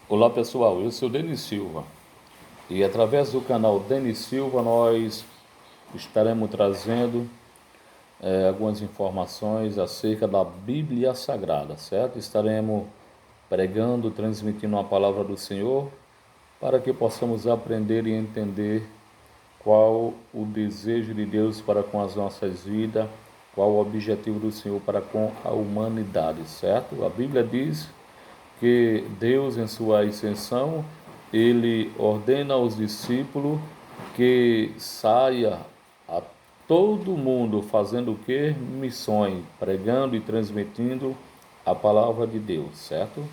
Olá pessoal, eu sou Denis Silva e através do canal Denis Silva nós estaremos trazendo algumas informações acerca da Bíblia Sagrada, certo? Estaremos pregando, transmitindo a palavra do Senhor para que possamos aprender e entender qual o desejo de Deus para com as nossas vidas, qual o objetivo do Senhor para com a humanidade, certo? A Bíblia diz que Deus, em sua ascensão, ele ordena aos discípulos que saia a todo mundo fazendo o que? Missões, pregando e transmitindo a palavra de Deus, certo?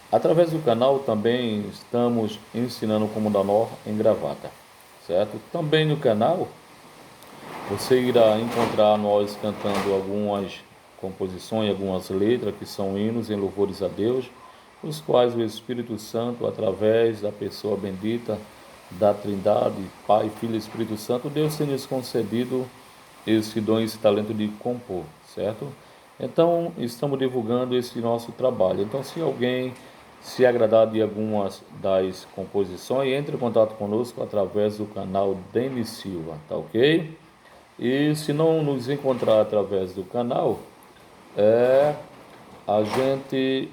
Através do canal também estamos ensinando como dar nó em gravata, certo? Também no canal você irá encontrar nós cantando algumas composições, algumas letras que são hinos em louvores a Deus, os quais o Espírito Santo, através da pessoa bendita da Trindade, Pai, Filho e Espírito Santo, Deus tem nos concedido esse dom, esse talento de compor, certo? Então, estamos divulgando esse nosso trabalho. Então, se alguém se agradar de algumas das composições, entre em contato conosco através do canal Denis Silva, tá ok? E se não nos encontrar através do canal, a gente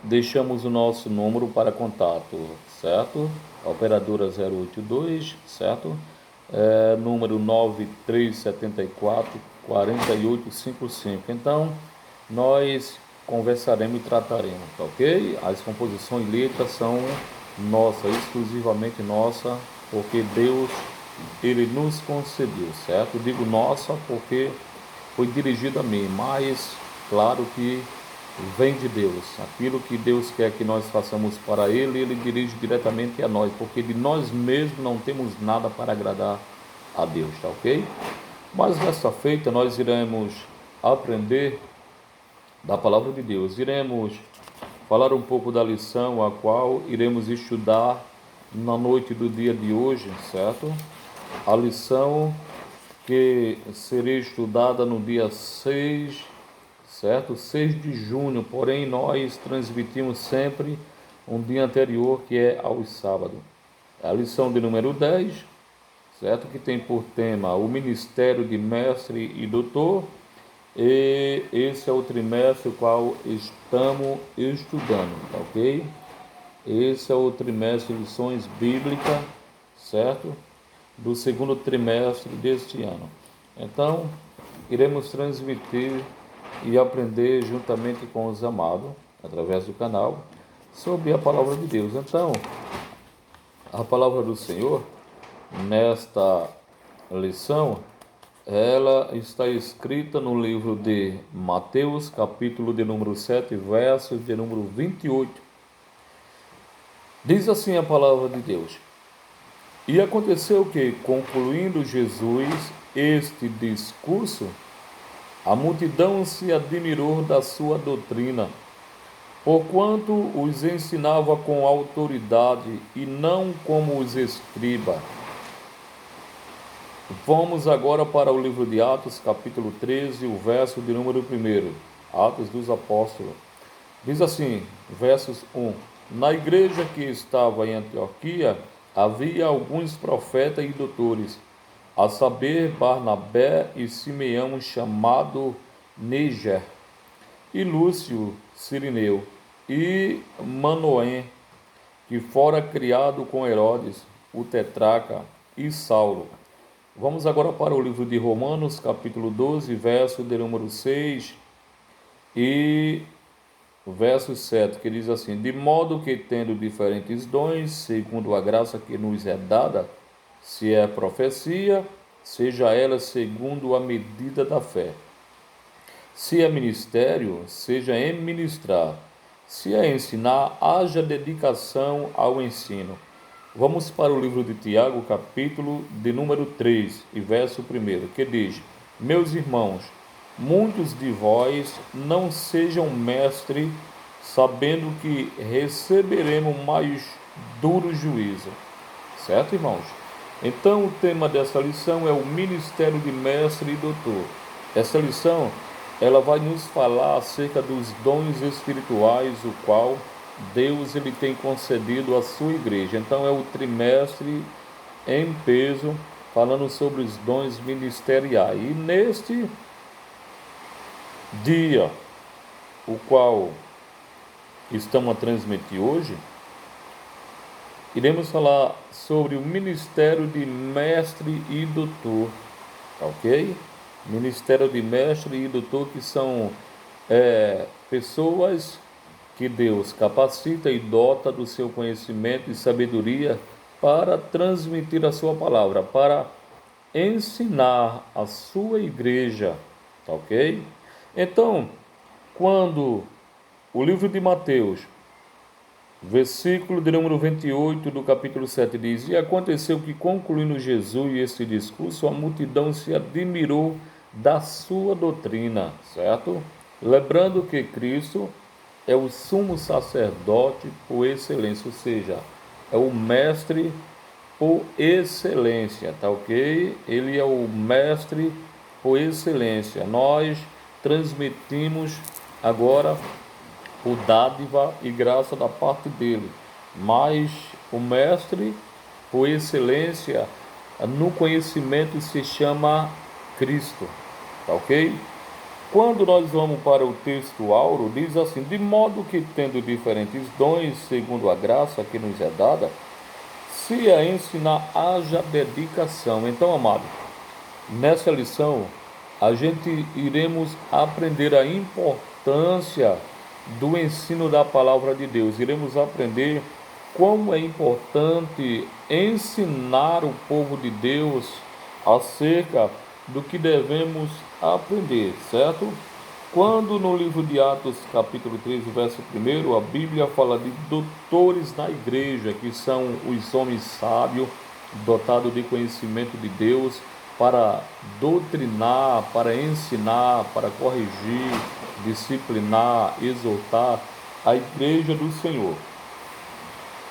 deixamos o nosso número para contato, certo? Operadora 082, certo? Número 9374 4855. Então, nós conversaremos e trataremos, tá ok? As composições e letras são nossas, exclusivamente nossa, porque Deus, ele nos concedeu, certo? Digo nossa porque foi dirigido a mim, mas claro que vem de Deus. Aquilo que Deus quer que nós façamos para Ele, Ele dirige diretamente a nós, porque de nós mesmos não temos nada para agradar a Deus, tá ok? Mas nessa feita nós iremos aprender da palavra de Deus, iremos falar um pouco da lição a qual iremos estudar na noite do dia de hoje, certo? A lição que será estudada no dia 6, certo? 6 de junho, porém nós transmitimos sempre um dia anterior, que é aos sábados. A lição de número 10, certo? Que tem por tema o ministério de mestre e doutor. E esse é o trimestre o qual estamos estudando, tá ok? Esse é o trimestre de lições bíblicas, certo? Do segundo trimestre deste ano. Então, iremos transmitir e aprender juntamente com os amados, através do canal, sobre a palavra de Deus. Então, a palavra do Senhor, nesta lição, ela está escrita no livro de Mateus, capítulo de número 7, versos de número 28. Diz assim a palavra de Deus: E aconteceu que, concluindo Jesus este discurso, a multidão se admirou da sua doutrina, porquanto os ensinava com autoridade e não como os escribas. Vamos agora para o livro de Atos, capítulo 13, o verso de número 1. Atos dos Apóstolos. Diz assim, versos 1. Na igreja que estava em Antioquia, havia alguns profetas e doutores, a saber, Barnabé e Simeão, chamado Níger, e Lúcio Cirineu, e Manoém, que fora criado com Herodes, o tetrarca, e Saulo. Vamos agora para o livro de Romanos, capítulo 12, verso de número 6 e verso 7, que diz assim: De modo que, tendo diferentes dons, segundo a graça que nos é dada, se é profecia, seja ela segundo a medida da fé. Se é ministério, seja em ministrar. Se é ensinar, haja dedicação ao ensino. Vamos para o livro de Tiago, capítulo de número 3, e verso 1, que diz: Meus irmãos, muitos de vós não sejam mestres, sabendo que receberemos mais duro juízo. Certo, irmãos? Então, o tema dessa lição é o ministério de mestre e doutor. Essa lição, ela vai nos falar acerca dos dons espirituais, o qual Deus ele tem concedido à sua igreja. Então é o trimestre em peso, falando sobre os dons ministeriais. E neste dia, o qual estamos a transmitir hoje, iremos falar sobre o ministério de mestre e doutor, ok? Ministério de mestre e doutor, que são pessoas que Deus capacita e dota do seu conhecimento e sabedoria para transmitir a sua palavra, para ensinar a sua igreja, ok? Então, quando o livro de Mateus, versículo de número 28 do capítulo 7 diz: E aconteceu que, concluindo Jesus este discurso, a multidão se admirou da sua doutrina, certo? Lembrando que Cristo é o sumo sacerdote por excelência, ou seja, é o mestre por excelência, tá ok? Ele é o mestre por excelência. Nós transmitimos agora por dádiva e graça da parte dele, mas o mestre por excelência no conhecimento se chama Cristo, tá ok? Quando nós vamos para o texto áureo, diz assim: de modo que, tendo diferentes dons segundo a graça que nos é dada, se a ensinar, haja dedicação. Então, amado, nessa lição a gente iremos aprender a importância do ensino da palavra de Deus. Iremos aprender como é importante ensinar o povo de Deus acerca do que devemos aprender, certo? Quando no livro de Atos, capítulo 13, verso 1, a Bíblia fala de doutores na igreja, que são os homens sábios, dotados de conhecimento de Deus, para doutrinar, para ensinar, para corrigir, disciplinar, exortar a igreja do Senhor.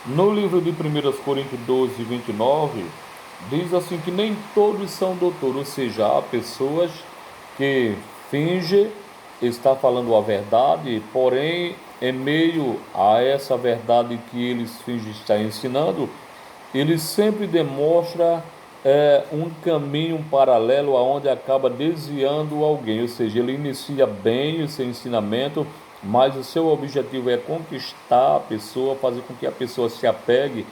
No livro de 1 Coríntios 12, 29, diz assim que nem todos são doutores, ou seja, há pessoas que fingem estar falando a verdade, porém, em meio a essa verdade que eles fingem estar ensinando, eles sempre demonstram um caminho paralelo aonde acaba desviando alguém, ou seja, ele inicia bem o seu ensinamento, mas o seu objetivo é conquistar a pessoa, fazer com que a pessoa se apegue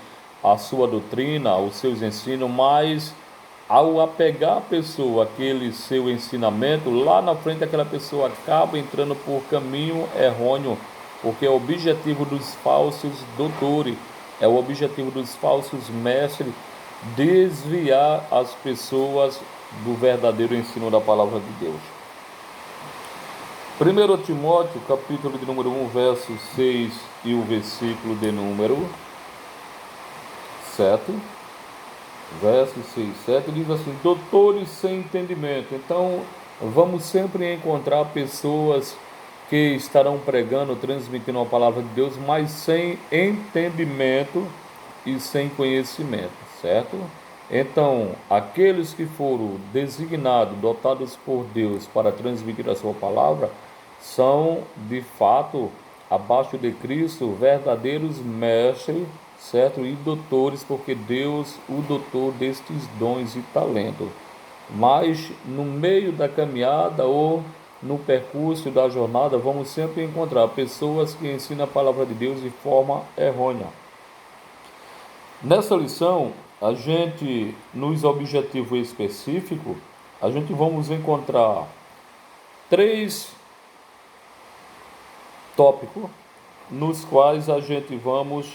à sua doutrina, aos seus ensinos, mas ao apegar a pessoa aquele seu ensinamento, lá na frente aquela pessoa acaba entrando por caminho errôneo, porque é o objetivo dos falsos doutores, é o objetivo dos falsos mestres desviar as pessoas do verdadeiro ensino da palavra de Deus. 1 Timóteo, capítulo de número 1, verso 6 e o versículo de número 7, verso 6, 7, diz assim: doutores sem entendimento. Então, vamos sempre encontrar pessoas que estarão pregando, transmitindo a palavra de Deus, mas sem entendimento e sem conhecimento, certo? Então, aqueles que foram designados, dotados por Deus para transmitir a sua palavra, são, de fato, abaixo de Cristo, verdadeiros mestres, certo? E doutores, porque Deus o dotou destes dons e talentos. Mas, no meio da caminhada ou no percurso da jornada, vamos sempre encontrar pessoas que ensinam a palavra de Deus de forma errônea. Nessa lição, a gente, nos objetivos específicos, a gente vamos encontrar 3 tópicos nos quais a gente vamos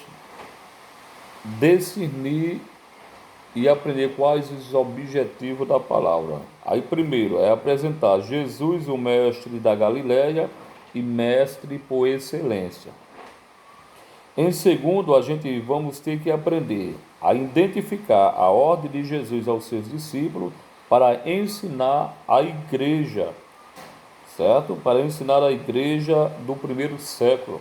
discernir e aprender quais os objetivos da palavra. Aí, primeiro, é apresentar Jesus, o mestre da Galileia e mestre por excelência. Em segundo, a gente vamos ter que aprender a identificar a ordem de Jesus aos seus discípulos para ensinar a igreja, certo? Para ensinar a igreja do primeiro século.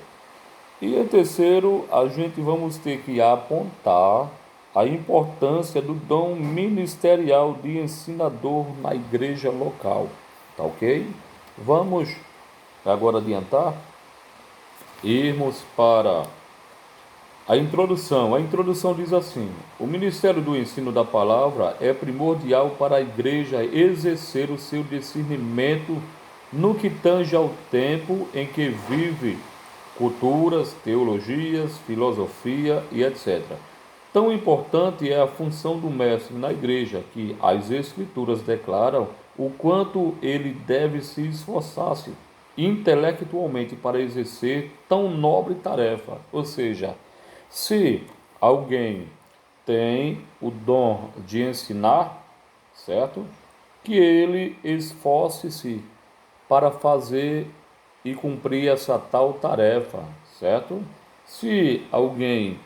E em terceiro, a gente vamos ter que apontar a importância do dom ministerial de ensinador na igreja local, tá ok? Vamos agora adiantar, irmos para A introdução diz assim: o ministério do ensino da palavra é primordial para a igreja exercer o seu discernimento no que tange ao tempo em que vive, culturas, teologias, filosofia e etc. Tão importante é a função do mestre na igreja que as Escrituras declaram o quanto ele deve se esforçar-se intelectualmente para exercer tão nobre tarefa. Ou seja, se alguém tem o dom de ensinar, certo? Que ele esforce-se para fazer e cumprir essa tal tarefa, certo? Se alguém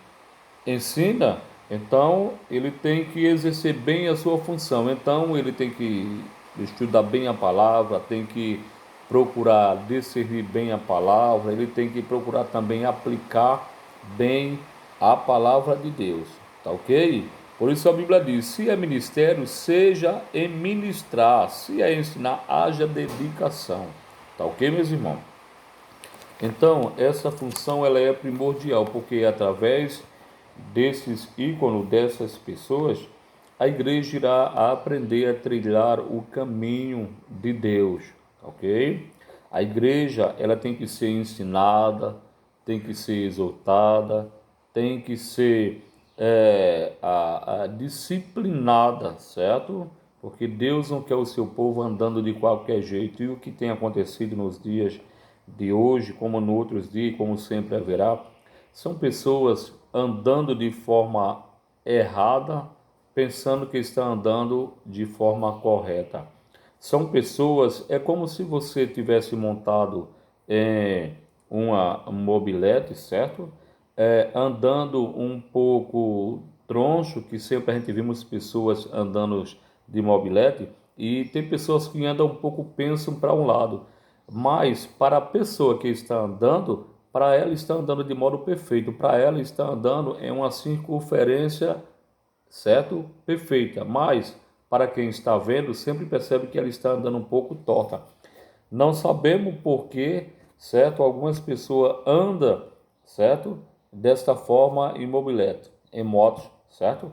ensina, então ele tem que exercer bem a sua função. Então ele tem que estudar bem a palavra, tem que procurar discernir bem a palavra, ele tem que procurar também aplicar bem a palavra de Deus, tá ok? Por isso a Bíblia diz: se é ministério, seja em ministrar, se é ensinar, haja dedicação, tá ok, meus irmãos? Então, essa função ela é primordial, porque é através desses ícones, dessas pessoas, a igreja irá aprender a trilhar o caminho de Deus, ok? A igreja ela tem que ser ensinada, tem que ser exortada, tem que ser disciplinada, certo? Porque Deus não quer o seu povo andando de qualquer jeito. E o que tem acontecido nos dias de hoje, como nos outros dias, como sempre haverá, são pessoas andando de forma errada, pensando que está andando de forma correta. São pessoas, é como se você tivesse montado uma mobilete, certo? Andando um pouco troncho, que sempre a gente vimos pessoas andando de mobilete, e tem pessoas que andam um pouco, pensam para um lado, mas para a pessoa que está andando, para ela está andando de modo perfeito, para ela está andando em uma circunferência, certo? Perfeita, mas para quem está vendo, sempre percebe que ela está andando um pouco torta. Não sabemos por que, certo? Algumas pessoas andam, certo? Desta forma em mobilete, em motos, certo?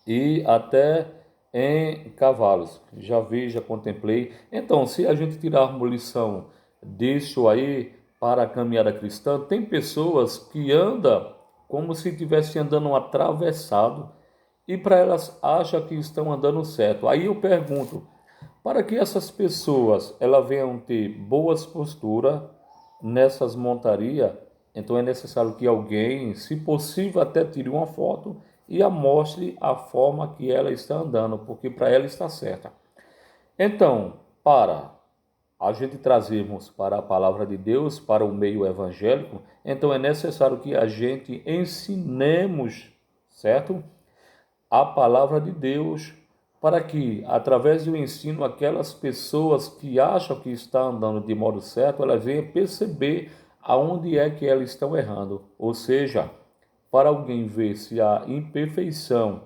E até em cavalos. Já vi, já contemplei. Então, se a gente tirarmos lição disso aí para a caminhada cristã, tem pessoas que andam como se estivessem andando um atravessado e para elas acham que estão andando certo. Aí eu pergunto, para que essas pessoas elas venham ter boas posturas nessas montarias, então é necessário que alguém, se possível, até tire uma foto e a mostre a forma que ela está andando, porque para ela está certa. Então, para a gente trazermos para a palavra de Deus, para o meio evangélico, então é necessário que a gente ensinemos, certo? A palavra de Deus, para que, através do ensino, aquelas pessoas que acham que estão andando de modo certo, elas venham perceber aonde é que elas estão errando. Ou seja, para alguém ver se há imperfeição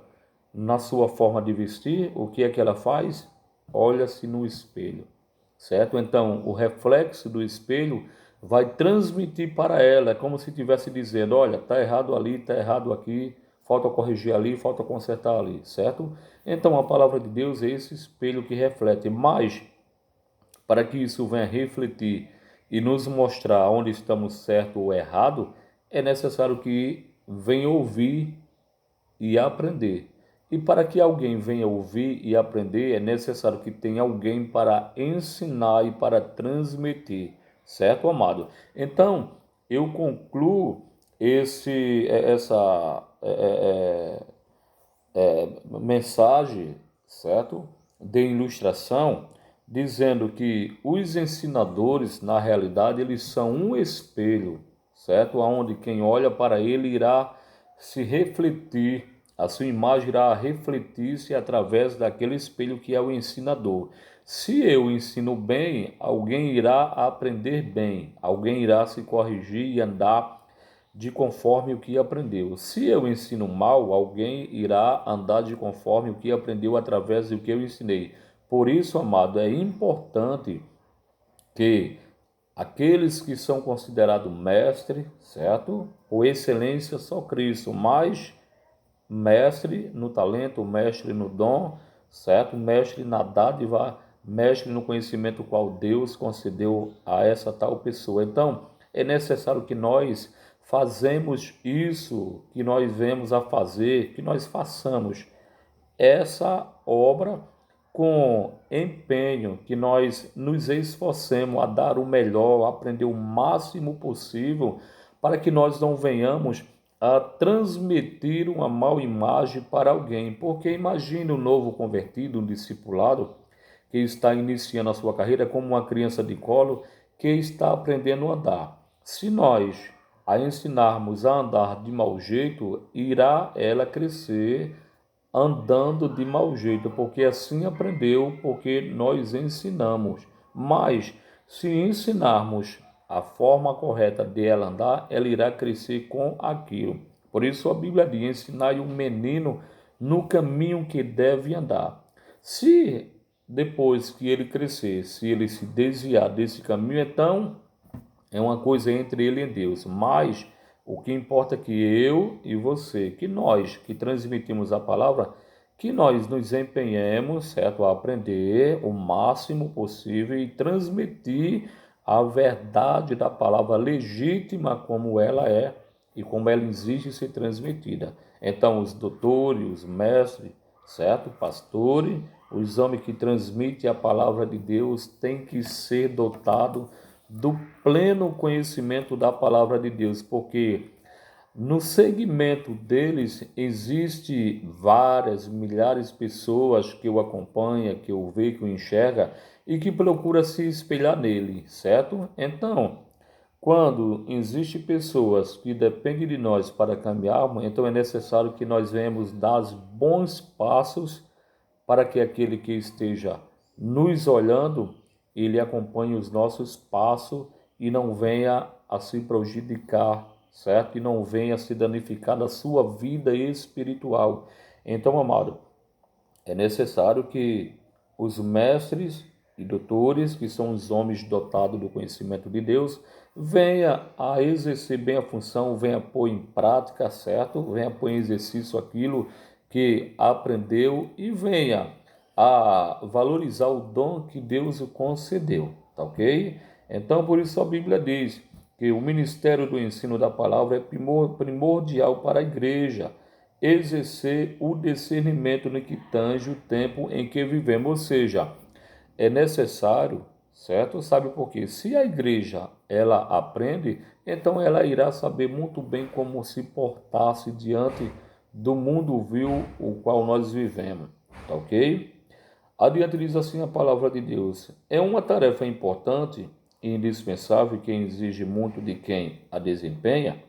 na sua forma de vestir, o que é que ela faz? Olha-se no espelho, certo? Então, o reflexo do espelho vai transmitir para ela, é como se estivesse dizendo: olha, está errado ali, está errado aqui, falta corrigir ali, falta consertar ali, certo? Então, a palavra de Deus é esse espelho que reflete, mas para que isso venha refletir e nos mostrar onde estamos certo ou errado, é necessário que venha ouvir e aprender. E para que alguém venha ouvir e aprender, é necessário que tenha alguém para ensinar e para transmitir, certo, amado? Então, eu concluo essa mensagem, certo? De ilustração, dizendo que os ensinadores, na realidade, eles são um espelho, certo? Onde quem olha para ele irá se refletir, a sua imagem irá refletir-se através daquele espelho que é o ensinador. Se eu ensino bem, alguém irá aprender bem, alguém irá se corrigir e andar de conforme o que aprendeu. Se eu ensino mal, alguém irá andar de conforme o que aprendeu através do que eu ensinei. Por isso, amado, é importante que Aqueles que são considerados mestre, certo? Por excelência só Cristo, mas mestre no talento, mestre no dom, certo? Mestre na dádiva, mestre no conhecimento qual Deus concedeu a essa tal pessoa. Então, é necessário que nós fazemos isso, que nós vemos a fazer, que nós façamos essa obra com empenho, que nós nos esforcemos a dar o melhor, a aprender o máximo possível, para que nós não venhamos a transmitir uma mal imagem para alguém. Porque imagine um novo convertido, um discipulado, que está iniciando a sua carreira como uma criança de colo, que está aprendendo a andar. Se nós a ensinarmos a andar de mau jeito, irá ela crescer andando de mau jeito, porque assim aprendeu, porque nós ensinamos. Mas se ensinarmos a forma correta de ela andar, ela irá crescer com aquilo. Por isso a Bíblia diz: ensinai um menino no caminho que deve andar. Se depois que ele crescer, se ele se desviar desse caminho, então é uma coisa entre ele e Deus. Mas o que importa é que eu e você, que nós que transmitimos a palavra, que nós nos empenhemos, certo, a aprender o máximo possível e transmitir a verdade da palavra legítima como ela é e como ela exige ser transmitida. Então, os doutores, os mestres, certo, pastores, os homens que transmitem a palavra de Deus têm que ser dotados do pleno conhecimento da palavra de Deus, porque no segmento deles existe várias, milhares de pessoas que o acompanham, que o vê, que o enxerga e que procura se espelhar nele, certo? Então, quando existem pessoas que dependem de nós para caminharmos, então é necessário que nós venhamos dar bons passos para que aquele que esteja nos olhando, ele acompanhe os nossos passos e não venha a se prejudicar, certo? E não venha a se danificar da sua vida espiritual. Então, amado, é necessário que os mestres e doutores, que são os homens dotados do conhecimento de Deus, venha a exercer bem a função, venha pôr em prática, certo? Venha pôr em exercício aquilo que aprendeu e venha a valorizar o dom que Deus o concedeu, tá ok? Então, por isso a Bíblia diz que o ministério do ensino da palavra é primordial para a igreja exercer o discernimento no que tange o tempo em que vivemos, ou seja, é necessário, certo? Sabe por quê? Se a igreja ela aprende, então ela irá saber muito bem como se portar-se diante do mundo vil o qual nós vivemos, tá ok? Adiante diz assim a palavra de Deus: é uma tarefa importante e indispensável que exige muito de quem a desempenha.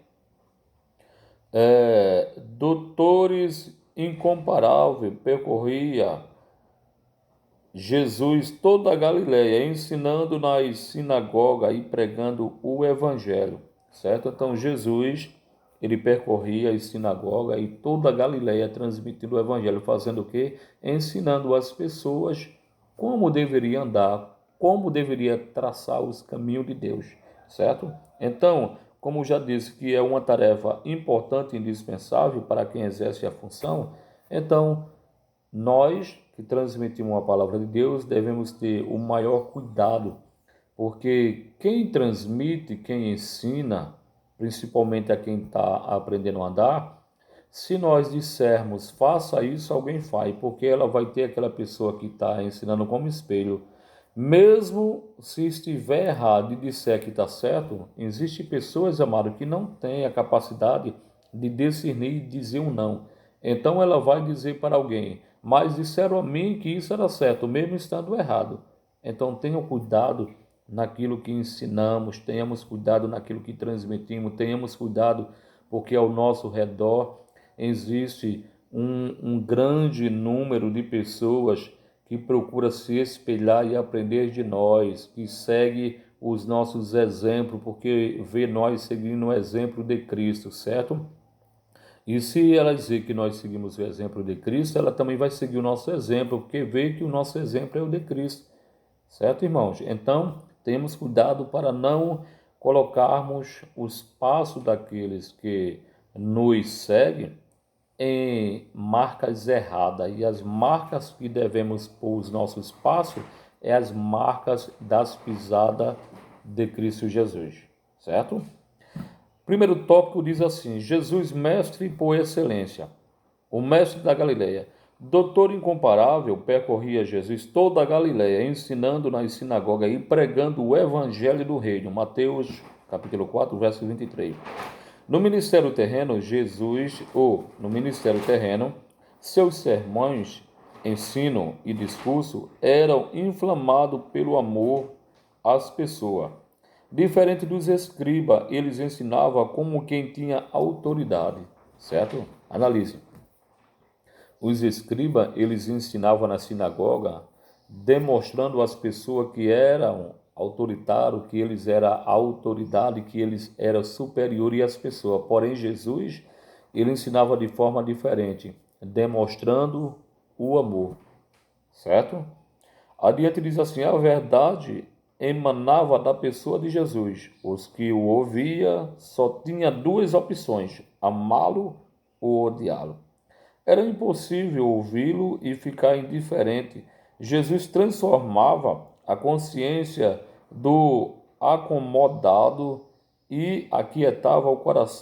Doutores incomparável percorria Jesus toda a Galileia, ensinando nas sinagogas e pregando o evangelho, certo? Então Jesus, ele percorria as sinagogas e toda a Galileia transmitindo o evangelho, fazendo o quê? Ensinando as pessoas como deveria andar, como deveria traçar os caminhos de Deus, certo? Então, como já disse que é uma tarefa importante e indispensável para quem exerce a função, então nós que transmitimos a palavra de Deus devemos ter o maior cuidado, porque quem transmite, quem ensina, principalmente a quem está aprendendo a andar, se nós dissermos faça isso, alguém faz, porque ela vai ter aquela pessoa que está ensinando como espelho. Mesmo se estiver errado e disser que está certo, existem pessoas, amado, que não têm a capacidade de discernir e dizer um não. Então ela vai dizer para alguém, mas disseram a mim que isso era certo, mesmo estando errado. Então tenham cuidado naquilo que ensinamos, tenhamos cuidado naquilo que transmitimos, tenhamos cuidado porque ao nosso redor existe um grande número de pessoas que procura se espelhar e aprender de nós, que segue os nossos exemplos, porque vê nós seguindo o exemplo de Cristo, certo? E se ela dizer que nós seguimos o exemplo de Cristo, ela também vai seguir o nosso exemplo, porque vê que o nosso exemplo é o de Cristo. Certo, irmãos? Então, temos cuidado para não colocarmos os passos daqueles que nos seguem em marcas erradas. E as marcas que devemos pôr os nossos passos é as marcas das pisadas de Cristo Jesus, certo? Primeiro tópico diz assim: Jesus, mestre por excelência, o mestre da Galileia. Doutor incomparável, percorria Jesus toda a Galileia, ensinando nas sinagogas e pregando o evangelho do reino. Mateus, capítulo 4, verso 23. No ministério terreno, seus sermões, ensino e discurso eram inflamados pelo amor às pessoas. Diferente dos escribas, eles ensinavam como quem tinha autoridade, certo? Analise. Os escribas, eles ensinavam na sinagoga, demonstrando às pessoas que eram autoritários, que eles eram autoridade, que eles eram superiores às pessoas. Porém, Jesus, ele ensinava de forma diferente, demonstrando o amor, certo? Adiante diz assim: a verdade emanava da pessoa de Jesus. Os que o ouvia só tinha duas opções: amá-lo ou odiá-lo. Era impossível ouvi-lo e ficar indiferente. Jesus transformava a consciência do acomodado e aquietava o coração